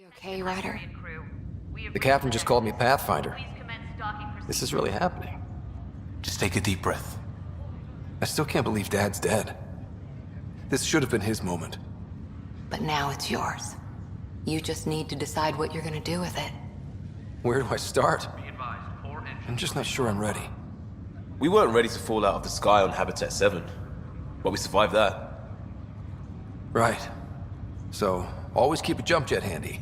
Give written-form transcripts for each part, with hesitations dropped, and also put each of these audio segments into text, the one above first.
Okay, Ryder. The captain just called me Pathfinder. This is really happening. Just take a deep breath. I still can't believe Dad's dead. This should have been his moment. But now it's yours. You just need to decide what you're gonna do with it. Where do I start? I'm just not sure I'm ready. We weren't ready to fall out of the sky on Habitat 7, but we survived that. Right. So, always keep a jump jet handy.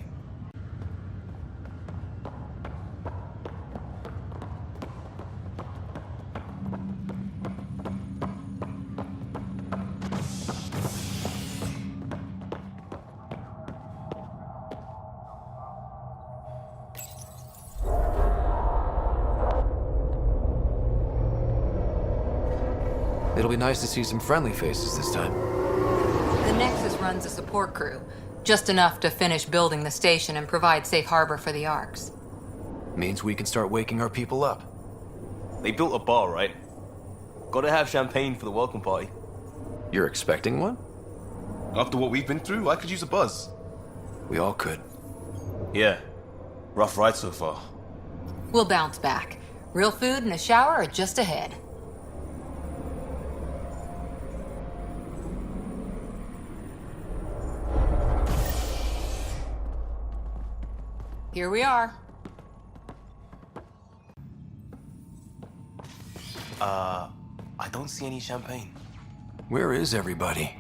It'll be nice to see some friendly faces this time. The Nexus runs a support crew. Just enough to finish building the station and provide safe harbor for the Arks. Means we can start waking our people up. They built a bar, right? Gotta have champagne for the welcome party. You're expecting one? After what we've been through, I could use a buzz. We all could. Yeah. Rough ride so far. We'll bounce back. Real food and a shower are just ahead. Here we are. I don't see any champagne. Where is everybody?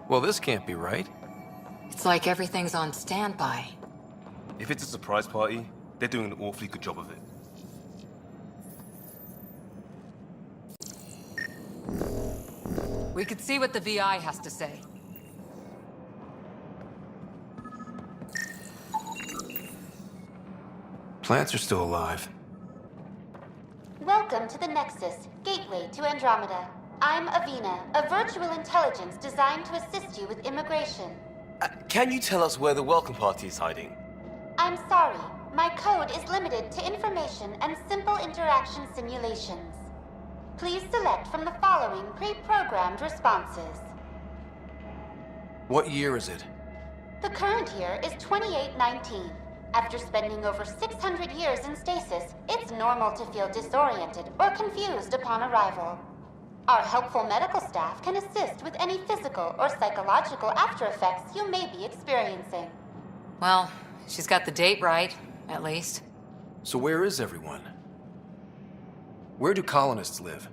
Well, this can't be right. It's like everything's on standby. If it's a surprise party, they're doing an awfully good job of it. We could see what the VI has to say. Plants are still alive. Welcome to the Nexus, gateway to Andromeda. I'm Avina, a virtual intelligence designed to assist you with immigration. Can you tell us where the welcome party is hiding? I'm sorry, my code is limited to information and simple interaction simulations. Please select from the following pre-programmed responses. What year is it? The current year is 2819. After spending over 600 years in stasis, it's normal to feel disoriented or confused upon arrival. Our helpful medical staff can assist with any physical or psychological aftereffects you may be experiencing. Well, she's got the date right, at least. So where is everyone? Where do colonists live?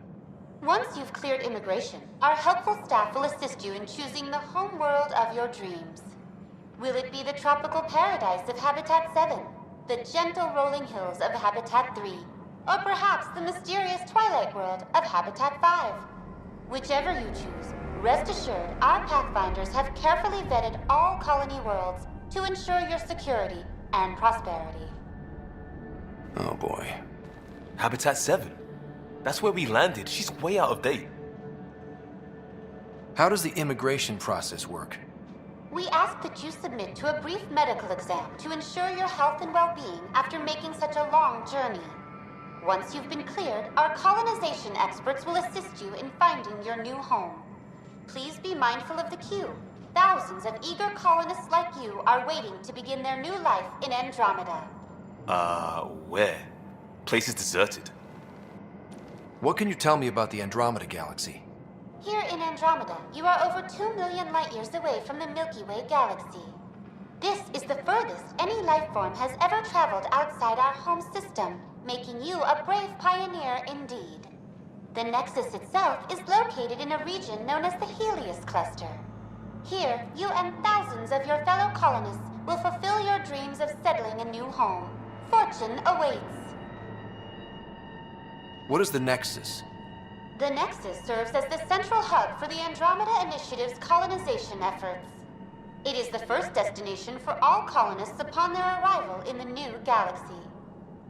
Once you've cleared immigration, our helpful staff will assist you in choosing the home world of your dreams. Will it be the tropical paradise of Habitat 7, the gentle rolling hills of Habitat 3, or perhaps the mysterious twilight world of Habitat 5? Whichever you choose, rest assured our Pathfinders have carefully vetted all colony worlds to ensure your security and prosperity. Oh boy. Habitat 7? That's where we landed. She's way out of date. How does the immigration process work? We ask that you submit to a brief medical exam to ensure your health and well-being after making such a long journey. Once you've been cleared, our colonization experts will assist you in finding your new home. Please be mindful of the queue. Thousands of eager colonists like you are waiting to begin their new life in Andromeda. Where? Place is deserted. What can you tell me about the Andromeda galaxy? Here in Andromeda, you are over 2 million light-years away from the Milky Way galaxy. This is the furthest any life form has ever traveled outside our home system, making you a brave pioneer indeed. The Nexus itself is located in a region known as the Helios Cluster. Here, you and thousands of your fellow colonists will fulfill your dreams of settling a new home. Fortune awaits. What is the Nexus? The Nexus serves as the central hub for the Andromeda Initiative's colonization efforts. It is the first destination for all colonists upon their arrival in the new galaxy.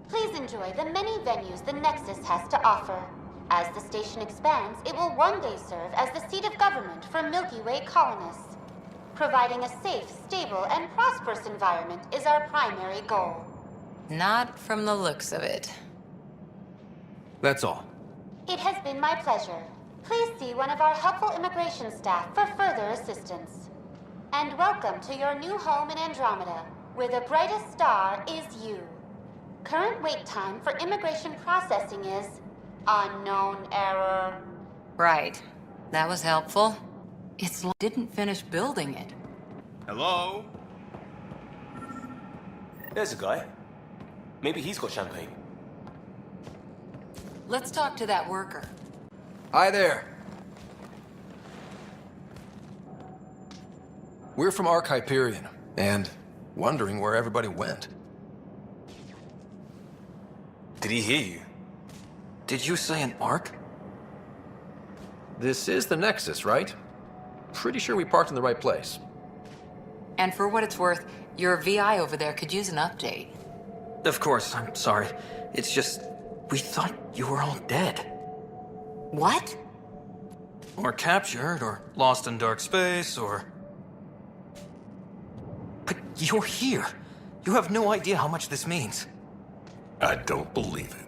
Please enjoy the many venues the Nexus has to offer. As the station expands, it will one day serve as the seat of government for Milky Way colonists. Providing a safe, stable, and prosperous environment is our primary goal. Not from the looks of it. That's all. It has been my pleasure. Please see one of our helpful immigration staff for further assistance. And welcome to your new home in Andromeda, where the brightest star is you. Current wait time for immigration processing is unknown error. Right. That was helpful. Didn't finish building it. Hello? There's a guy. Maybe he's got champagne. Let's talk to that worker. Hi there. We're from Ark Hyperion, and wondering where everybody went. Did he hear you? Did you say an Ark? This is the Nexus, right? Pretty sure we parked in the right place. And for what it's worth, your VI over there could use an update. Of course, I'm sorry. It's just, we thought you were all dead. What? Or captured, or lost in dark space, or... But you're here. You have no idea how much this means. I don't believe it.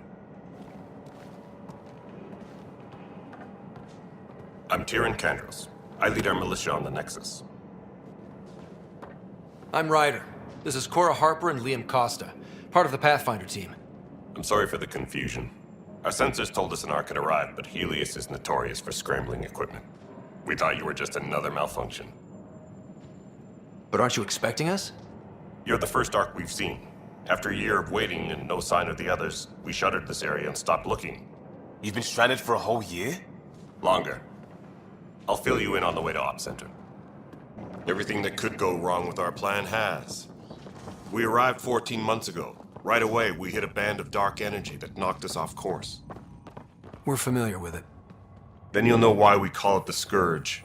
I'm Tyrion Kandros. I lead our militia on the Nexus. I'm Ryder. This is Cora Harper and Liam Costa, part of the Pathfinder team. I'm sorry for the confusion. Our sensors told us an Ark had arrived, but Helios is notorious for scrambling equipment. We thought you were just another malfunction. But aren't you expecting us? You're the first Ark we've seen. After a year of waiting and no sign of the others, we shuttered this area and stopped looking. You've been stranded for a whole year? Longer. I'll fill you in on the way to Op Center. Everything that could go wrong with our plan has. We arrived 14 months ago. Right away, we hit a band of dark energy that knocked us off course. We're familiar with it. Then you'll know why we call it the Scourge.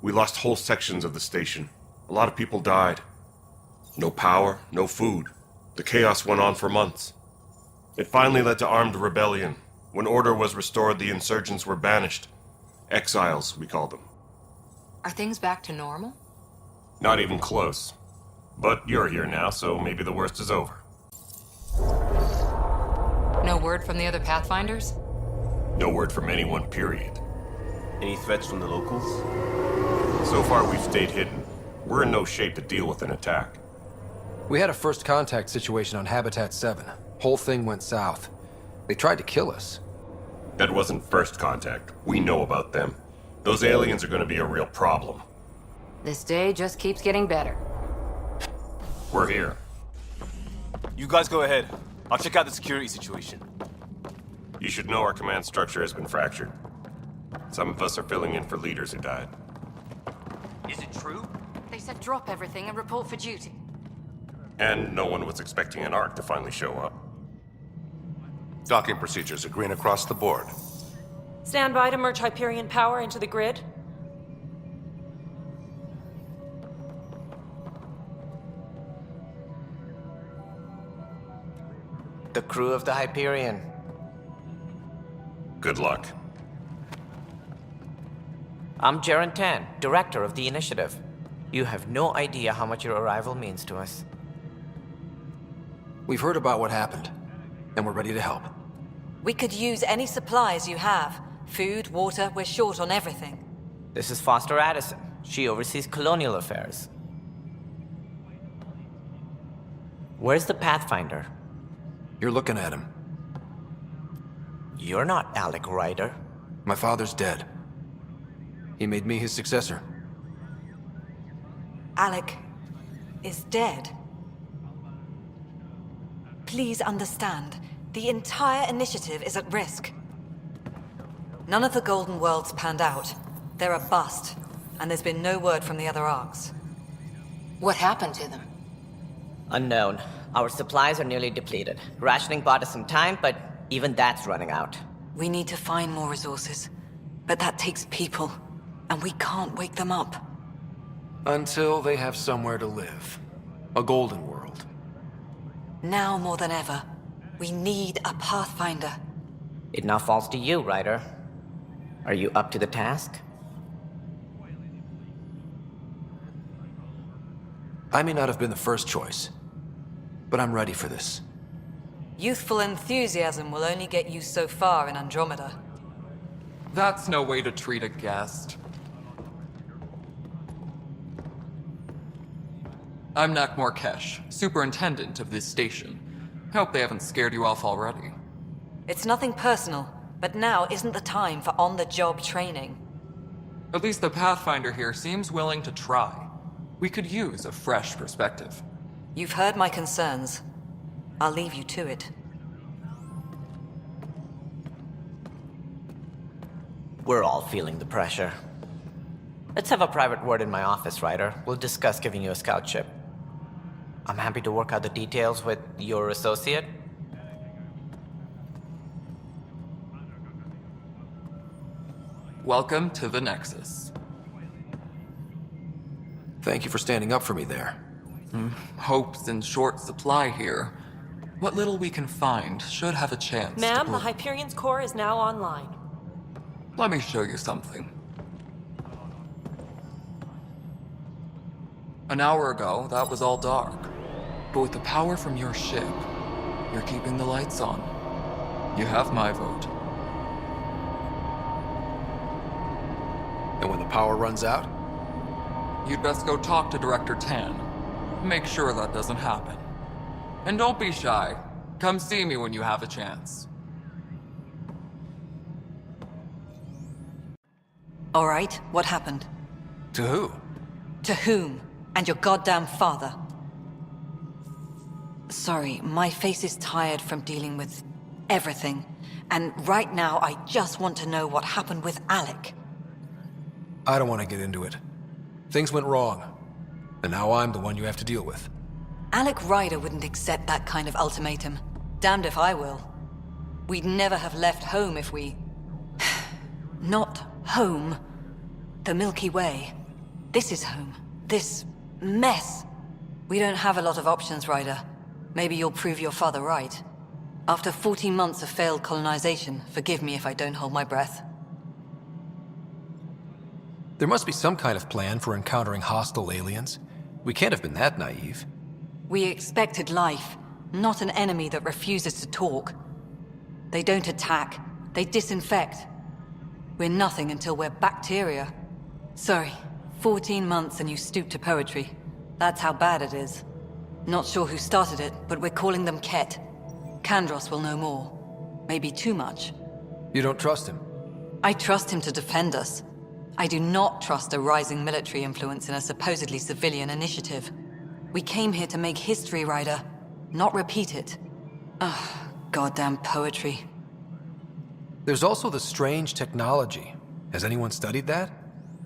We lost whole sections of the station. A lot of people died. No power, no food. The chaos went on for months. It finally led to armed rebellion. When order was restored, the insurgents were banished. Exiles, we call them. Are things back to normal? Not even close. But you're here now, so maybe the worst is over. No word from the other Pathfinders? No word from anyone, period. Any threats from the locals? So far, we've stayed hidden. We're in no shape to deal with an attack. We had a first contact situation on Habitat 7. Whole thing went south. They tried to kill us. That wasn't first contact. We know about them. Those aliens are going to be a real problem. This day just keeps getting better. We're here. You guys go ahead. I'll check out the security situation. You should know our command structure has been fractured. Some of us are filling in for leaders who died. Is it true? They said drop everything and report for duty. And no one was expecting an Ark to finally show up. Docking procedures are green across the board. Stand by to merge Hyperion power into the grid. The crew of the Hyperion. Good luck. I'm Jaren Tan, director of the initiative. You have no idea how much your arrival means to us. We've heard about what happened, and we're ready to help. We could use any supplies you have. Food, water, we're short on everything. This is Foster Addison. She oversees colonial affairs. Where's the Pathfinder? You're looking at him. You're not Alec Ryder. My father's dead. He made me his successor. Alec is dead. Please understand, the entire initiative is at risk. None of the Golden Worlds panned out. They're a bust, and there's been no word from the other arcs. What happened to them? Unknown. Our supplies are nearly depleted. Rationing bought us some time, but even that's running out. We need to find more resources, but that takes people, and we can't wake them up. Until they have somewhere to live. A golden world. Now more than ever, we need a Pathfinder. It now falls to you, Ryder. Are you up to the task? I may not have been the first choice, but I'm ready for this. Youthful enthusiasm will only get you so far in Andromeda. That's no way to treat a guest. I'm Nak Morkesh, superintendent of this station. Hope they haven't scared you off already. It's nothing personal, but now isn't the time for on-the-job training. At least the Pathfinder here seems willing to try. We could use a fresh perspective. You've heard my concerns. I'll leave you to it. We're all feeling the pressure. Let's have a private word in my office, Ryder. We'll discuss giving you a scout ship. I'm happy to work out the details with your associate. Welcome to the Nexus. Thank you for standing up for me there. Hope's in short supply here. What little we can find should have a chance to Ma'am, the bloom. Hyperion's core is now online. Let me show you something. An hour ago, that was all dark. But with the power from your ship, you're keeping the lights on. You have my vote. And when the power runs out? You'd best go talk to Director Tan. Make sure that doesn't happen. And don't be shy. Come see me when you have a chance. All right, what happened? To who? To whom? And your goddamn father. Sorry, my face is tired from dealing with everything. And right now, I just want to know what happened with Alec. I don't want to get into it. Things went wrong. And now I'm the one you have to deal with. Alec Ryder wouldn't accept that kind of ultimatum. Damned if I will. We'd never have left home if we... Not home. The Milky Way. This is home. This mess. We don't have a lot of options, Ryder. Maybe you'll prove your father right. After 14 months of failed colonization, forgive me if I don't hold my breath. There must be some kind of plan for encountering hostile aliens. We can't have been that naive. We expected life, not an enemy that refuses to talk. They don't attack, they disinfect. We're nothing until we're bacteria. Sorry, 14 months and you stoop to poetry. That's how bad it is. Not sure who started it, but we're calling them Ket. Kandros will know more. Maybe too much. You don't trust him? I trust him to defend us. I do not trust a rising military influence in a supposedly civilian initiative. We came here to make history, Ryder, not repeat it. Ugh, goddamn poetry. There's also the strange technology. Has anyone studied that?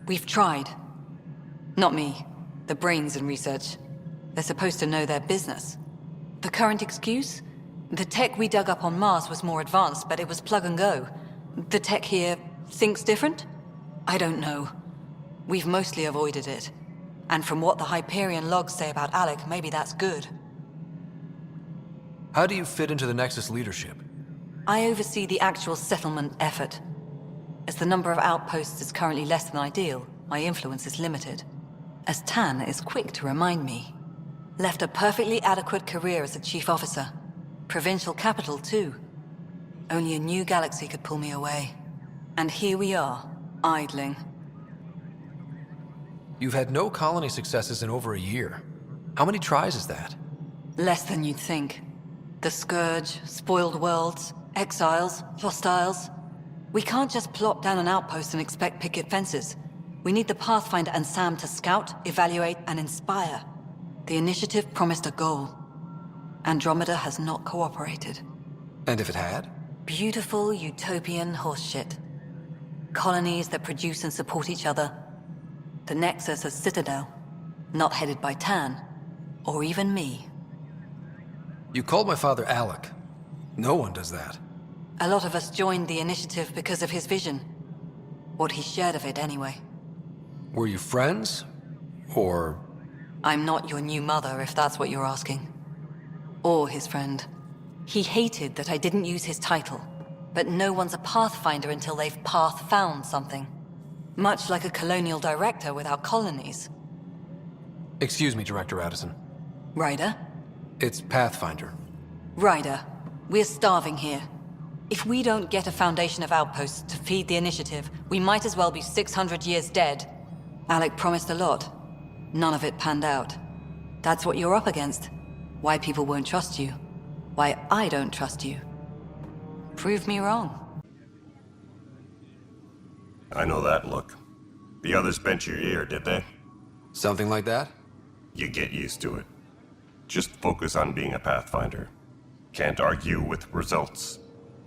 We've tried. Not me. The brains in research. They're supposed to know their business. The current excuse? The tech we dug up on Mars was more advanced, but it was plug and go. The tech here thinks different? I don't know. We've mostly avoided it. And from what the Hyperion logs say about Alec, maybe that's good. How do you fit into the Nexus leadership? I oversee the actual settlement effort. As the number of outposts is currently less than ideal, my influence is limited. As Tan is quick to remind me. Left a perfectly adequate career as a chief officer. Provincial capital, too. Only a new galaxy could pull me away. And here we are, idling. You've had no colony successes in over a year. How many tries is that? Less than you'd think. The Scourge, spoiled worlds, exiles, hostiles. We can't just plop down an outpost and expect picket fences. We need the Pathfinder and Sam to scout, evaluate, and inspire. The initiative promised a goal. Andromeda has not cooperated. And if it had? Beautiful utopian horseshit. Colonies that produce and support each other. The Nexus a citadel, not headed by Tan, or even me. You called my father Alec. No one does that. A lot of us joined the initiative because of his vision. What he shared of it, anyway. Were you friends? Or... I'm not your new mother, if that's what you're asking. Or his friend. He hated that I didn't use his title. But no one's a Pathfinder until they've path-found something. Much like a colonial director without colonies. Excuse me, Director Addison. Ryder? It's Pathfinder. Ryder, we're starving here. If we don't get a foundation of outposts to feed the initiative, we might as well be 600 years dead. Alec promised a lot. None of it panned out. That's what you're up against. Why people won't trust you. Why I don't trust you. Prove me wrong. I know that look. The others bent your ear, did they? Something like that? You get used to it. Just focus on being a Pathfinder. Can't argue with results,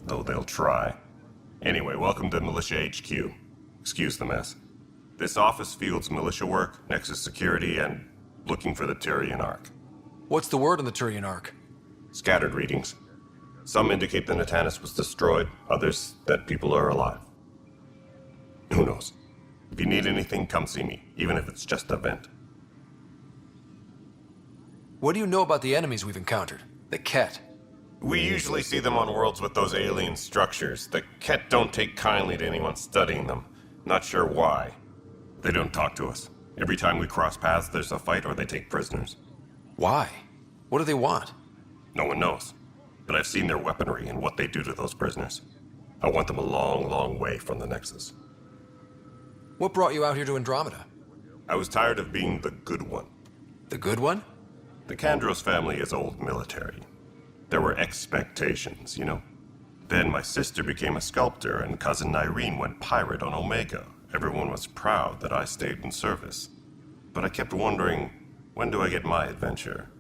though they'll try. Anyway, welcome to Militia HQ. Excuse the mess. This office fields militia work, Nexus security, and looking for the Turian Ark. What's the word on the Turian Ark? Scattered readings. Some indicate the Natanus was destroyed, others that people are alive. Who knows? If you need anything, come see me, even if it's just a vent. What do you know about the enemies we've encountered? The Ket? We usually see them on worlds with those alien structures. The Ket don't take kindly to anyone studying them. Not sure why. They don't talk to us. Every time we cross paths, there's a fight or they take prisoners. Why? What do they want? No one knows. But I've seen their weaponry and what they do to those prisoners. I want them a long, long way from the Nexus. What brought you out here to Andromeda? I was tired of being the good one. The good one? The Kandros family is old military. There were expectations, you know? Then my sister became a sculptor and cousin Irene went pirate on Omega. Everyone was proud that I stayed in service. But I kept wondering, when do I get my adventure?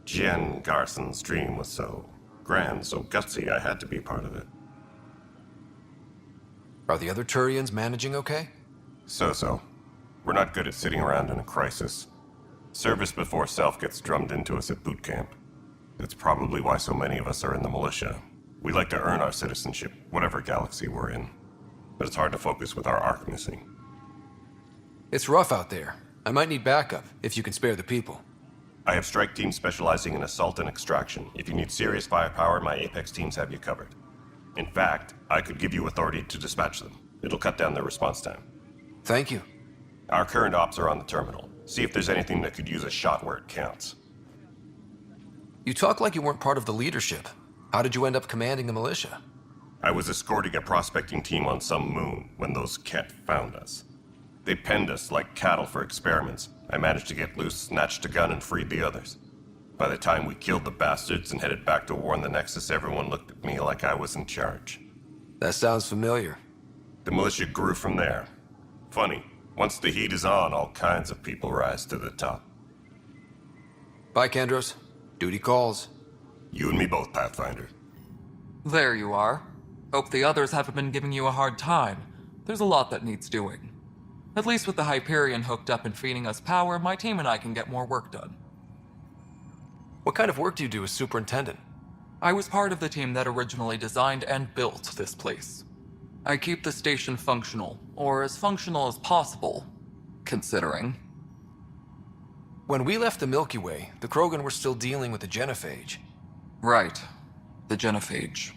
Jen Garson's dream was so grand, so gutsy, I had to be part of it. Are the other Turians managing okay? So. We're not good at sitting around in a crisis. Service before self gets drummed into us at boot camp. That's probably why so many of us are in the militia. We like to earn our citizenship, whatever galaxy we're in. But it's hard to focus with our arc missing. It's rough out there. I might need backup, if you can spare the people. I have strike teams specializing in assault and extraction. If you need serious firepower, my Apex teams have you covered. In fact, I could give you authority to dispatch them. It'll cut down their response time. Thank you. Our current ops are on the terminal. See if there's anything that could use a shot where it counts. You talk like you weren't part of the leadership. How did you end up commanding the militia? I was escorting a prospecting team on some moon when those Ket found us. They penned us like cattle for experiments. I managed to get loose, snatched a gun, and freed the others. By the time we killed the bastards and headed back to war in the Nexus, everyone looked at me like I was in charge. That sounds familiar. The militia grew from there. Funny, once the heat is on, all kinds of people rise to the top. Bye, Kandros. Duty calls. You and me both, Pathfinder. There you are. Hope the others haven't been giving you a hard time. There's a lot that needs doing. At least with the Hyperion hooked up and feeding us power, my team and I can get more work done. What kind of work do you do as superintendent? I was part of the team that originally designed and built this place. I keep the station functional, or as functional as possible, considering. When we left the Milky Way, the Krogan were still dealing with the genophage. Right. The genophage.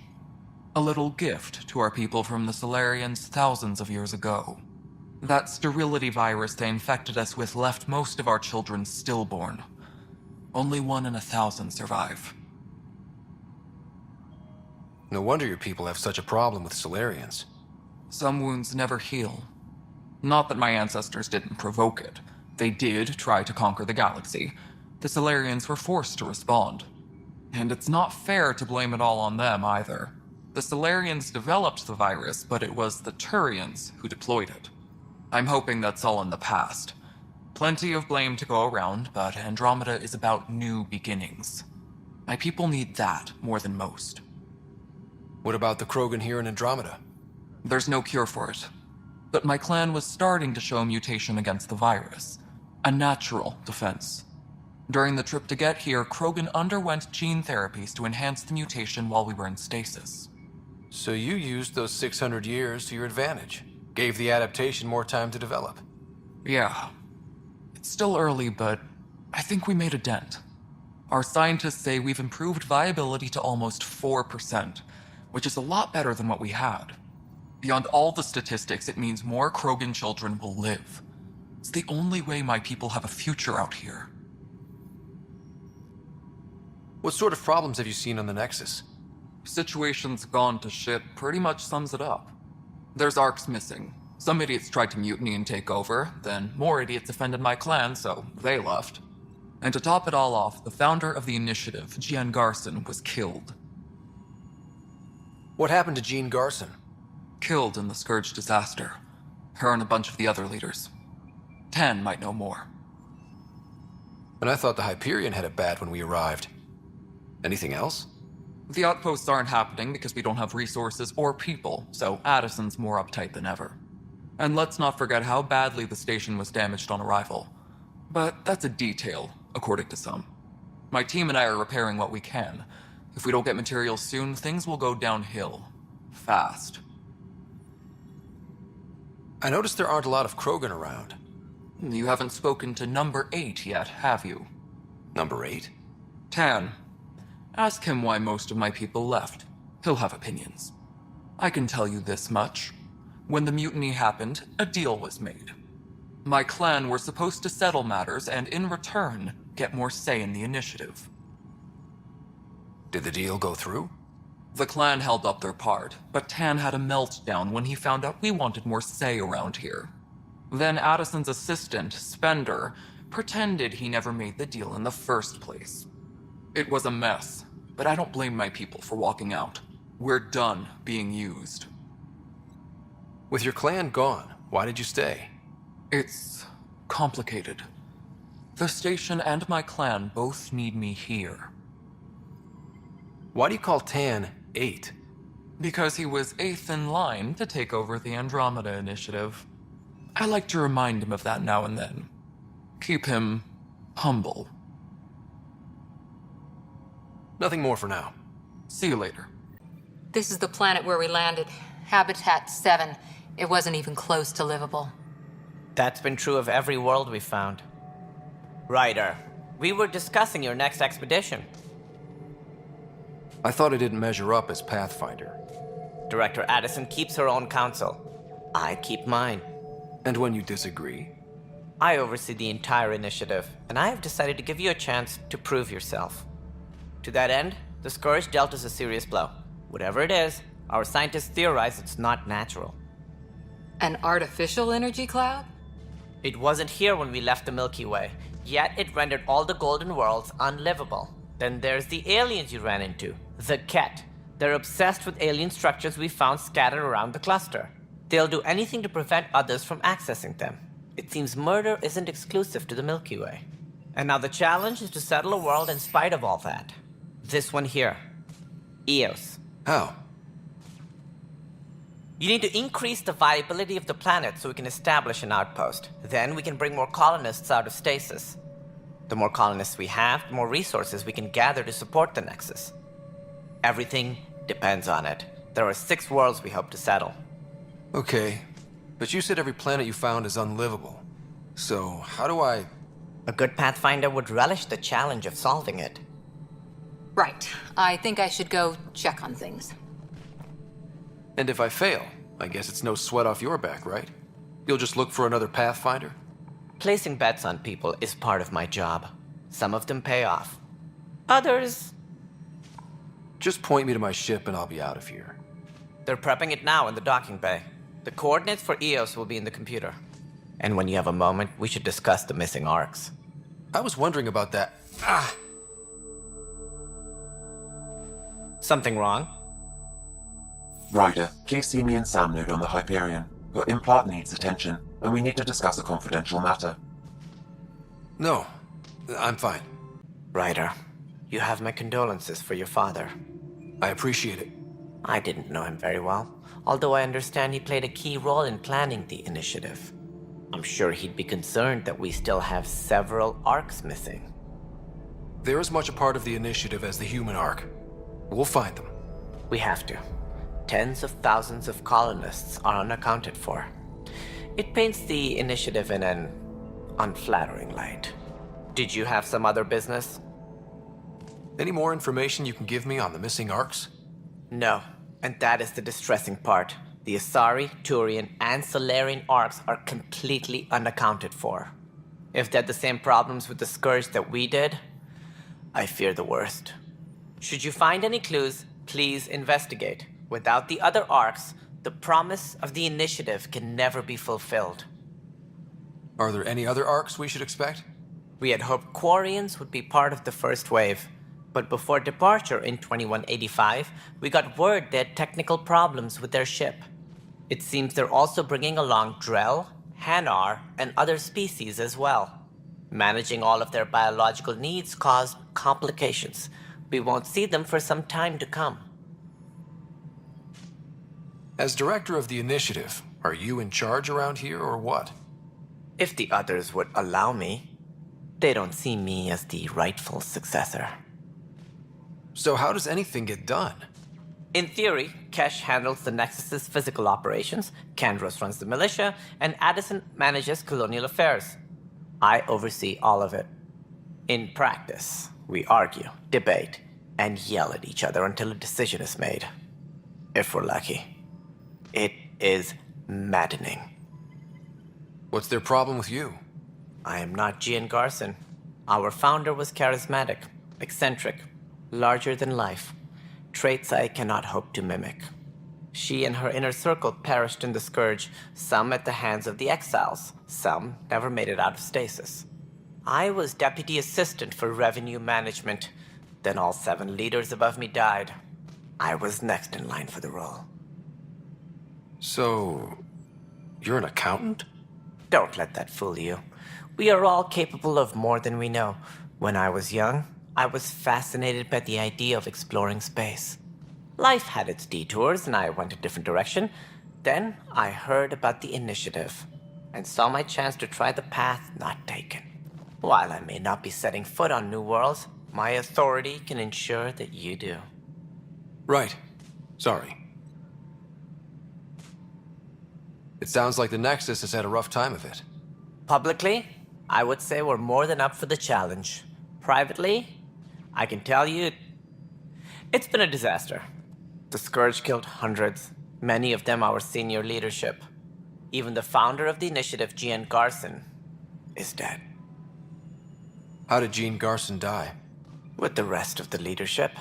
A little gift to our people from the Solarians thousands of years ago. That sterility virus they infected us with left most of our children stillborn. Only 1 in 1,000 survive. No wonder your people have such a problem with Solarians. Some wounds never heal. Not that my ancestors didn't provoke it. They did try to conquer the galaxy. The Solarians were forced to respond. And it's not fair to blame it all on them either. The Solarians developed the virus, but it was the Turians who deployed it. I'm hoping that's all in the past. Plenty of blame to go around, but Andromeda is about new beginnings. My people need that more than most. What about the Krogan here in Andromeda? There's no cure for it. But my clan was starting to show mutation against the virus. A natural defense. During the trip to get here, Krogan underwent gene therapies to enhance the mutation while we were in stasis. So you used those 600 years to your advantage. Gave the adaptation more time to develop. Yeah. It's still early, but I think we made a dent. Our scientists say we've improved viability to almost 4%, which is a lot better than what we had. Beyond all the statistics, it means more Krogan children will live. It's the only way my people have a future out here. What sort of problems have you seen on the Nexus? Situation's gone to shit pretty much sums it up. There's Arcs missing. Some idiots tried to mutiny and take over, then more idiots offended my clan, so they left. And to top it all off, the founder of the initiative, Gian Garson, was killed. What happened to Jean Garson? Killed in the Scourge disaster. Her and a bunch of the other leaders. Tan might know more. And I thought the Hyperion had it bad when we arrived. Anything else? The outposts aren't happening because we don't have resources or people, so Addison's more uptight than ever. And let's not forget how badly the station was damaged on arrival. But that's a detail, according to some. My team and I are repairing what we can. If we don't get materials soon, things will go downhill. Fast. I noticed there aren't a lot of Krogan around. You haven't spoken to number 8 yet, have you? Number 8? Tan. Ask him why most of my people left. He'll have opinions. I can tell you this much. When the mutiny happened, a deal was made. My clan were supposed to settle matters and, in return, get more say in the initiative. Did the deal go through? The clan held up their part, but Tan had a meltdown when he found out we wanted more say around here. Then Addison's assistant, Spender, pretended he never made the deal in the first place. It was a mess, but I don't blame my people for walking out. We're done being used. With your clan gone, why did you stay? It's complicated. The station and my clan both need me here. Why do you call Tan 8? Because he was 8th in line to take over the Andromeda initiative. I like to remind him of that now and then. Keep him humble. Nothing more for now. See you later. This is the planet where we landed. Habitat 7. It wasn't even close to livable. That's been true of every world we've found. Ryder, we were discussing your next expedition. I thought I didn't measure up as Pathfinder. Director Addison keeps her own counsel. I keep mine. And when you disagree? I oversee the entire initiative, and I have decided to give you a chance to prove yourself. To that end, the Scourge dealt us a serious blow. Whatever it is, our scientists theorize it's not natural. An artificial energy cloud? It wasn't here when we left the Milky Way, yet it rendered all the Golden Worlds unlivable. Then there's the aliens you ran into, the Ket. They're obsessed with alien structures we found scattered around the cluster. They'll do anything to prevent others from accessing them. It seems murder isn't exclusive to the Milky Way. And now the challenge is to settle a world in spite of all that. This one here. Eos. How? You need to increase the viability of the planet so we can establish an outpost. Then we can bring more colonists out of stasis. The more colonists we have, the more resources we can gather to support the Nexus. Everything depends on it. There are 6 worlds we hope to settle. Okay, but you said every planet you found is unlivable. So, how do I... A good Pathfinder would relish the challenge of solving it. Right. I think I should go check on things. And if I fail, I guess it's no sweat off your back, right? You'll just look for another Pathfinder? Placing bets on people is part of my job. Some of them pay off. Others... Just point me to my ship and I'll be out of here. They're prepping it now in the docking bay. The coordinates for Eos will be in the computer. And when you have a moment, we should discuss the missing arcs. I was wondering about that. Ah! Something wrong? Ryder, please see me and Sam node on the Hyperion. Your implant needs attention, and we need to discuss a confidential matter. No, I'm fine. Ryder, you have my condolences for your father. I appreciate it. I didn't know him very well, although I understand he played a key role in planning the initiative. I'm sure he'd be concerned that we still have several arcs missing. They're as much a part of the initiative as the human arc. We'll find them. We have to. Tens of thousands of colonists are unaccounted for. It paints the initiative in an unflattering light. Did you have some other business? Any more information you can give me on the missing arcs? No, and that is the distressing part. The Asari, Turian, and Solarian arcs are completely unaccounted for. If they had the same problems with the Scourge that we did, I fear the worst. Should you find any clues, Please investigate. Without the other arcs, the promise of the initiative can never be fulfilled. Are there any other arcs we should expect? We had hoped Quarians would be part of the first wave, but before departure in 2185, we got word they had technical problems with their ship. It seems they're also bringing along Drell, Hanar, and other species as well. Managing all of their biological needs caused complications. We won't see them for some time to come. As director of the initiative, are you in charge around here or what? If the others would allow me, they don't see me as the rightful successor. So how does anything get done? In theory, Kesh handles the Nexus's physical operations, Kandros runs the militia, and Addison manages colonial affairs. I oversee all of it. In practice, we argue, debate, and yell at each other until a decision is made. If we're lucky. It is maddening. What's their problem with you? I am not Gian Garson. Our founder was charismatic, eccentric, larger than life. Traits I cannot hope to mimic. She and her inner circle perished in the Scourge, some at the hands of the Exiles, some never made it out of stasis. I was deputy assistant for revenue management. Then all 7 leaders above me died. I was next in line for the role. So, you're an accountant? Don't let that fool you. We are all capable of more than we know. When I was young, I was fascinated by the idea of exploring space. Life had its detours, and I went a different direction. Then I heard about the initiative, and saw my chance to try the path not taken. While I may not be setting foot on new worlds, my authority can ensure that you do. Right. Sorry. It sounds like the Nexus has had a rough time of it. Publicly, I would say we're more than up for the challenge. Privately, I can tell you, it's been a disaster. The Scourge killed hundreds, many of them our senior leadership. Even the founder of the initiative, Gian Garson, is dead. How did Jean Garson die? With the rest of the leadership,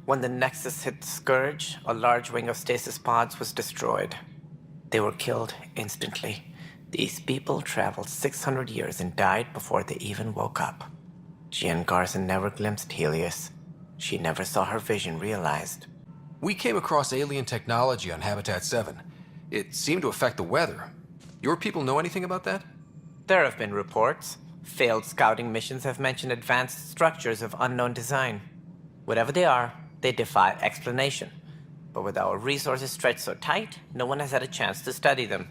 when the Nexus hit the Scourge, a large wing of stasis pods was destroyed. They were killed instantly. These people traveled 600 years and died before they even woke up. Jean Garson never glimpsed Helios. She never saw her vision realized. We came across alien technology on Habitat 7. It seemed to affect the weather. Your people know anything about that? There have been reports. Failed scouting missions have mentioned advanced structures of unknown design. Whatever they are, they defy explanation. But with our resources stretched so tight, no one has had a chance to study them.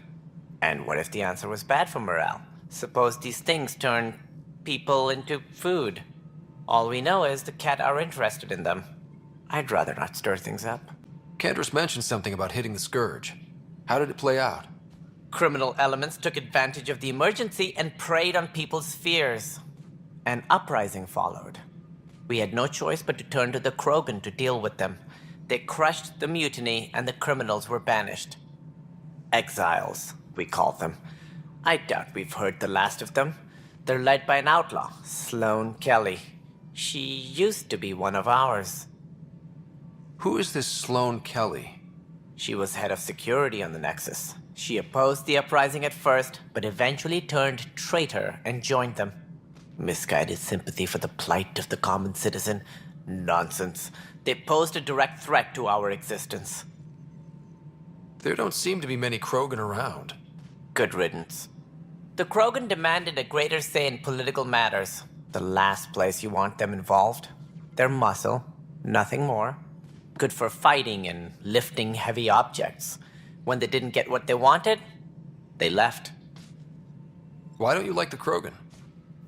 And what if the answer was bad for morale? Suppose these things turn people into food. All we know is the Cat are interested in them. I'd rather not stir things up. Kandros mentioned something about hitting the Scourge. How did it play out? Criminal elements took advantage of the emergency and preyed on people's fears. An uprising followed. We had no choice but to turn to the Krogan to deal with them. They crushed the mutiny and the criminals were banished. Exiles, we call them. I doubt we've heard the last of them. They're led by an outlaw, Sloane Kelly. She used to be one of ours. Who is this Sloane Kelly? She was head of security on the Nexus. She opposed the uprising at first, but eventually turned traitor and joined them. Misguided sympathy for the plight of the common citizen? Nonsense. They posed a direct threat to our existence. There don't seem to be many Krogan around. Good riddance. The Krogan demanded a greater say in political matters. The last place you want them involved. They're muscle, nothing more. Good for fighting and lifting heavy objects. When they didn't get what they wanted, they left. Why don't you like the Krogan?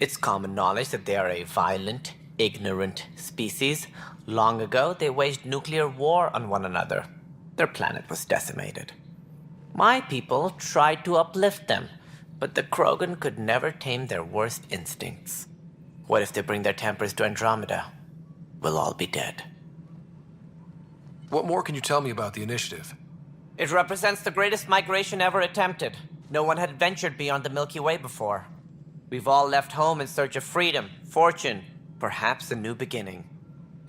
It's common knowledge that they are a violent, ignorant species. Long ago, they waged nuclear war on one another. Their planet was decimated. My people tried to uplift them, but the Krogan could never tame their worst instincts. What if they bring their tempers to Andromeda? We'll all be dead. What more can you tell me about the initiative? It represents the greatest migration ever attempted. No one had ventured beyond the Milky Way before. We've all left home in search of freedom, fortune, perhaps a new beginning.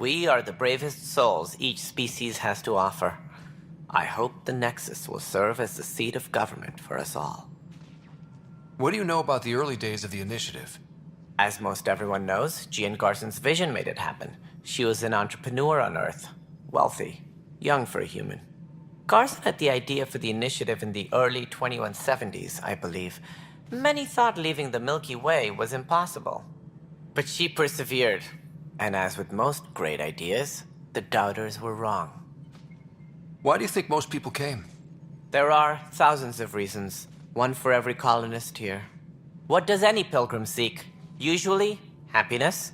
We are the bravest souls each species has to offer. I hope the Nexus will serve as the seat of government for us all. What do you know about the early days of the initiative? As most everyone knows, Jean Garson's vision made it happen. She was an entrepreneur on Earth. Wealthy. Young for a human. Garson had the idea for the initiative in the early 2170s, I believe. Many thought leaving the Milky Way was impossible. But she persevered. And as with most great ideas, the doubters were wrong. Why do you think most people came? There are thousands of reasons, one for every colonist here. What does any pilgrim seek? Usually, happiness.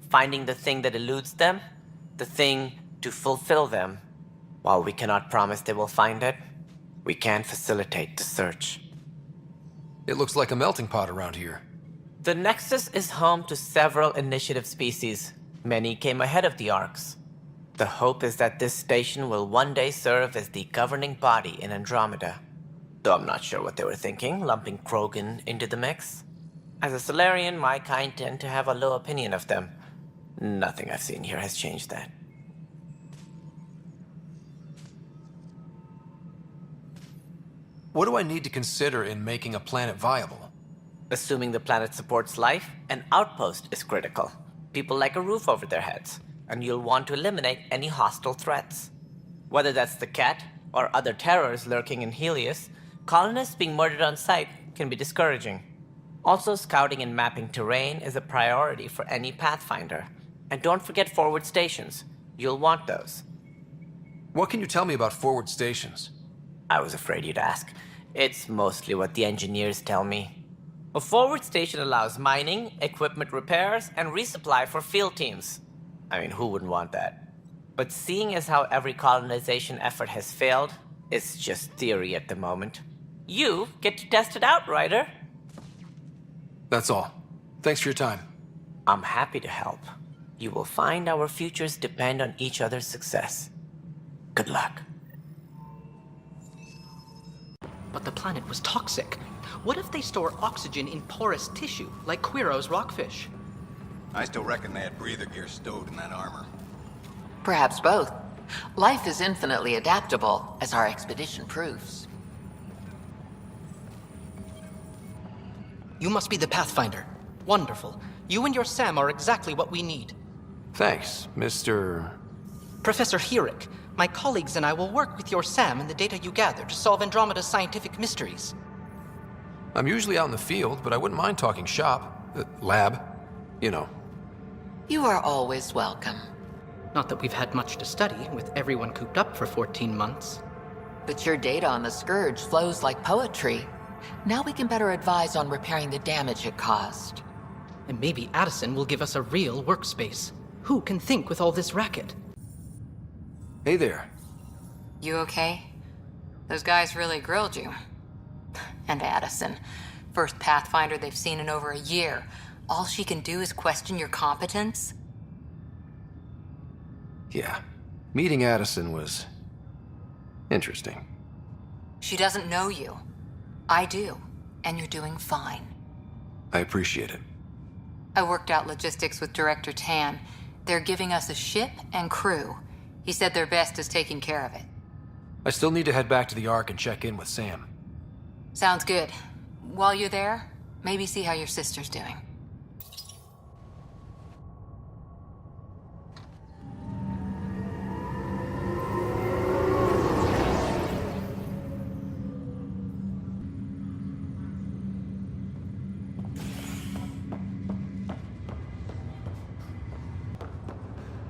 Finding the thing that eludes them, the thing to fulfill them. While we cannot promise they will find it, we can facilitate the search. It looks like a melting pot around here. The Nexus is home to several initiative species. Many came ahead of the Arks. The hope is that this station will one day serve as the governing body in Andromeda. Though I'm not sure what they were thinking, lumping Krogan into the mix. As a Solarian, my kind tend to have a low opinion of them. Nothing I've seen here has changed that. What do I need to consider in making a planet viable? Assuming the planet supports life, an outpost is critical. People like a roof over their heads, and you'll want to eliminate any hostile threats. Whether that's the Cat, or other terrors lurking in Helios, colonists being murdered on sight can be discouraging. Also, scouting and mapping terrain is a priority for any Pathfinder. And don't forget forward stations. You'll want those. What can you tell me about forward stations? I was afraid you'd ask. It's mostly what the engineers tell me. A forward station allows mining, equipment repairs, and resupply for field teams. I mean, who wouldn't want that? But seeing as how every colonization effort has failed, it's just theory at the moment. You get to test it out, Ryder. That's all. Thanks for your time. I'm happy to help. You will find our futures depend on each other's success. Good luck. But the planet was toxic. What if they store oxygen in porous tissue, like Quiro's rockfish? I still reckon they had breather gear stowed in that armor. Perhaps both. Life is infinitely adaptable, as our expedition proves. You must be the Pathfinder. Wonderful. You and your Sam are exactly what we need. Thanks, Mr. Professor Herrick, my colleagues and I will work with your Sam and the data you gather to solve Andromeda's scientific mysteries. I'm usually out in the field, but I wouldn't mind talking shop. Lab. You know. You are always welcome. Not that we've had much to study, with everyone cooped up for 14 months. But your data on the Scourge flows like poetry. Now we can better advise on repairing the damage it caused. And maybe Addison will give us a real workspace. Who can think with all this racket? Hey there. You okay? Those guys really grilled you. And Addison. First Pathfinder they've seen in over a year. All she can do is question your competence? Yeah. Meeting Addison was interesting. She doesn't know you. I do. And you're doing fine. I appreciate it. I worked out logistics with Director Tan. They're giving us a ship and crew. He said their best is taking care of it. I still need to head back to the Ark and check in with Sam. Sounds good. While you're there, maybe see how your sister's doing.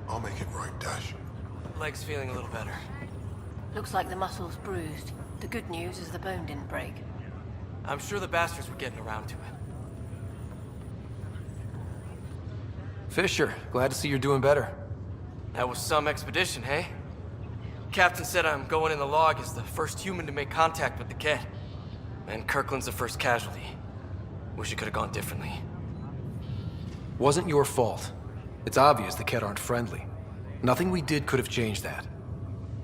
I'll make it right, Dash. Leg's feeling a little better. Looks like the muscle's bruised. The good news is the bone didn't break. I'm sure the bastards were getting around to it. Fisher, glad to see you're doing better. That was some expedition, hey? Captain said I'm going in the log as the first human to make contact with the Ket. And Kirkland's the first casualty. Wish it could have gone differently. Wasn't your fault. It's obvious the Ket aren't friendly. Nothing we did could have changed that.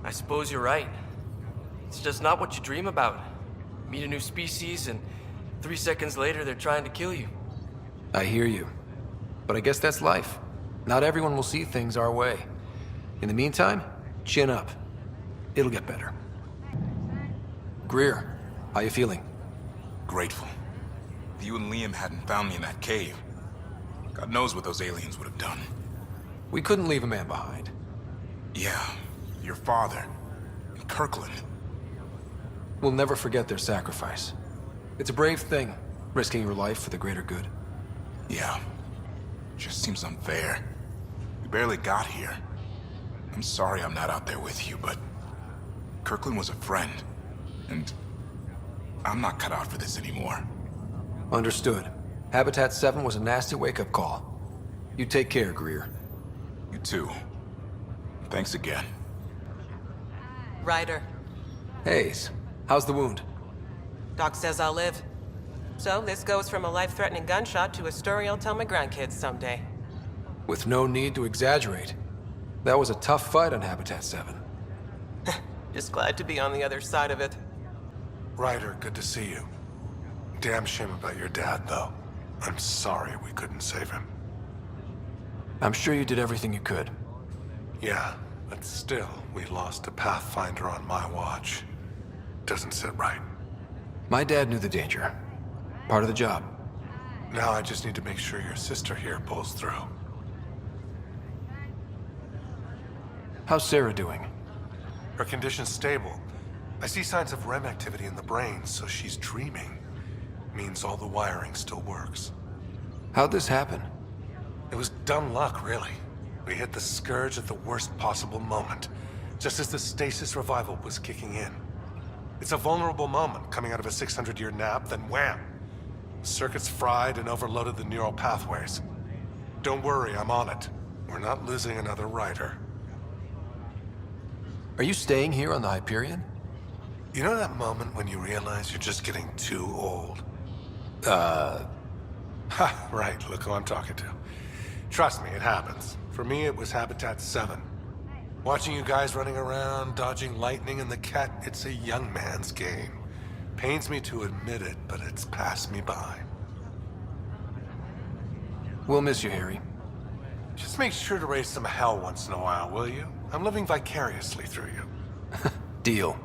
I suppose you're right. It's just not what you dream about. Meet a new species, and 3 seconds later they're trying to kill you. I hear you. But I guess that's life. Not everyone will see things our way. In the meantime, chin up. It'll get better. Greer, how you feeling? Grateful. If you and Liam hadn't found me in that cave, God knows what those aliens would have done. We couldn't leave a man behind. Yeah, your father, and Kirkland. We'll never forget their sacrifice. It's a brave thing, risking your life for the greater good. Yeah, just seems unfair. We barely got here. I'm sorry I'm not out there with you, but Kirkland was a friend, and I'm not cut out for this anymore. Understood. Habitat 7 was a nasty wake-up call. You take care, Greer. You too. Thanks again. Ryder. Hayes, how's the wound? Doc says I'll live. So this goes from a life-threatening gunshot to a story I'll tell my grandkids someday. With no need to exaggerate. That was a tough fight on Habitat 7. Just glad to be on the other side of it. Ryder, good to see you. Damn shame about your dad, though. I'm sorry we couldn't save him. I'm sure you did everything you could. Yeah, but still, we lost a Pathfinder on my watch. Doesn't sit right. My dad knew the danger. Part of the job. Now I just need to make sure your sister here pulls through. How's Sarah doing? Her condition's stable. I see signs of REM activity in the brain, so she's dreaming. Means all the wiring still works. How'd this happen? It was dumb luck, really. We hit the Scourge at the worst possible moment, just as the stasis revival was kicking in. It's a vulnerable moment, coming out of a 600-year nap, then wham! Circuits fried and overloaded the neural pathways. Don't worry, I'm on it. We're not losing another Ryder. Are you staying here on the Hyperion? You know that moment when you realize you're just getting too old? Ha, right, look who I'm talking to. Trust me, it happens. For me, it was Habitat 7. Watching you guys running around, dodging lightning and the cat, it's a young man's game. Pains me to admit it, but it's passed me by. We'll miss you, Harry. Just make sure to raise some hell once in a while, will you? I'm living vicariously through you. Deal.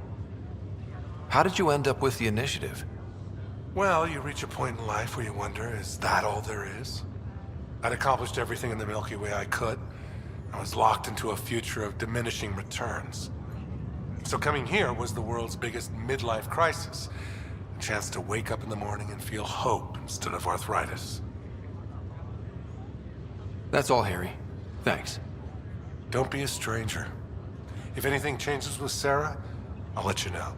How did you end up with the initiative? Well, you reach a point in life where you wonder, is that all there is? I'd accomplished everything in the Milky Way I could. I was locked into a future of diminishing returns. So coming here was the world's biggest midlife crisis. A chance to wake up in the morning and feel hope instead of arthritis. That's all, Harry. Thanks. Don't be a stranger. If anything changes with Sarah, I'll let you know.